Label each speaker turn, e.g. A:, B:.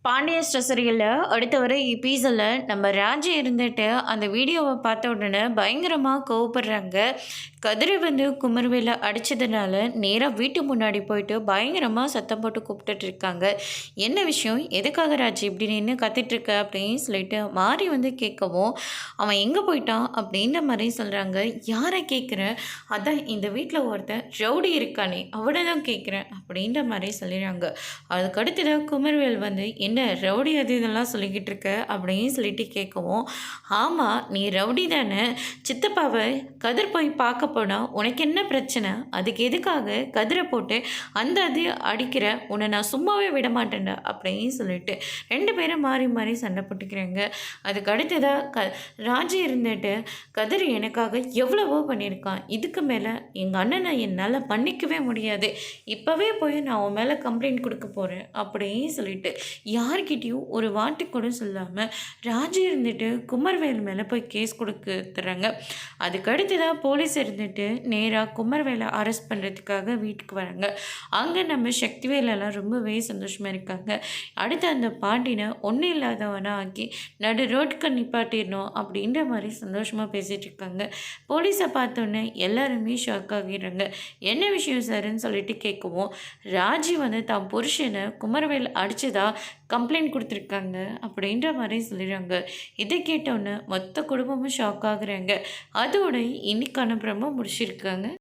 A: பாண்டிய ஸ்டோரியில் அடுத்த வர எபிசோடில் நம்ம ராஜி இருந்துட்டு அந்த வீடியோவை பார்த்த உடனே பயங்கரமாக கோவப்படுறாங்க. கதிரை வந்து குமர்வேல அடித்ததுனால நேராக வீட்டு முன்னாடி போயிட்டு பயங்கரமாக சத்தம் போட்டு கூப்பிட்டுட்டு இருக்காங்க. என்ன விஷயம், எதுக்காக ராஜி இப்படி நின்று கத்திட்டுருக்க அப்படின்னு சொல்லிட்டு மாறி வந்து கேட்கவும், அவன் எங்கே போயிட்டான் அப்படின்ற மாதிரி சொல்கிறாங்க. யாரை கேட்குறேன், அதான் இந்த வீட்டில் ஒருத்தன் ரவுடி இருக்கானே அவனை தான் கேட்குறேன் அப்படின்ற மாதிரி சொல்லிடுறாங்க. அதுக்கடுத்து தான் குமர்வேல் வந்து என்ன ரவுடி அது இதெல்லாம் சொல்லிக்கிட்டு இருக்க அப்படின்னு சொல்லிட்டு கேட்கவும், ஆமாம் நீ ரவுடி தானே, சித்தப்பாவை கதிர் போய் பார்க்க போனால் உனக்கு என்ன பிரச்சனை, அதுக்கு எதுக்காக கதிரை போட்டு அந்த அது அடிக்கிற, உன்னை நான் சும்மாவே விட மாட்டேன்டா அப்படின்னு சொல்லிட்டு ரெண்டு பேரும் மாறி மாறி சண்டை போட்டுக்கிறாங்க. அதுக்கு அடுத்ததாக ராஜி இருந்துட்டு கதிர் எனக்காக எவ்வளவோ பண்ணியிருக்கான், இதுக்கு மேலே எங்கள் அண்ணனை என்னால் பண்ணிக்கவே முடியாது, இப்போவே போய் நான் உன் மேலே கம்ப்ளைண்ட் கொடுக்க போகிறேன் அப்படின்னு சொல்லிட்டு யார்கிட்டையும் ஒரு வாட்டி கூட சொல்லாமல் ராஜி இருந்துட்டு குமர்வேல் மேலே போய் கேஸ் கொடுத்துறாங்க. அதுக்கடுத்து தான் போலீஸ் இருந்துட்டு நேராக குமர்வேலை அரெஸ்ட் பண்ணுறதுக்காக வீட்டுக்கு வராங்க. அங்கே நம்ம சக்திவேலெல்லாம் ரொம்பவே சந்தோஷமாக இருக்காங்க. அடுத்து அந்த பாண்டினை ஒன்றும் இல்லாதவனா ஆக்கி நடு ரோட்டுக்கு நிப்பாட்டிடணும் அப்படின்ற மாதிரி சந்தோஷமாக பேசிகிட்டு இருக்காங்க. போலீஸை பார்த்தோன்னே எல்லாருமே ஷாக் ஆகிடுறாங்க. என்ன விஷயம் சார்ன்னு சொல்லிட்டு கேட்கவும், ராஜி வந்து தான் புருஷனை குமரவேல் அடித்ததா கம்ப்ளைண்ட் கொடுத்துருக்காங்க அப்படின்ற மாதிரி சொல்லிடுறாங்க. இதை கேட்டோன்னே மொத்த குடும்பமும் ஷாக் ஆகுறாங்க. அதோட இன்னைக்கான பிரம்ம முடிச்சிருக்காங்க.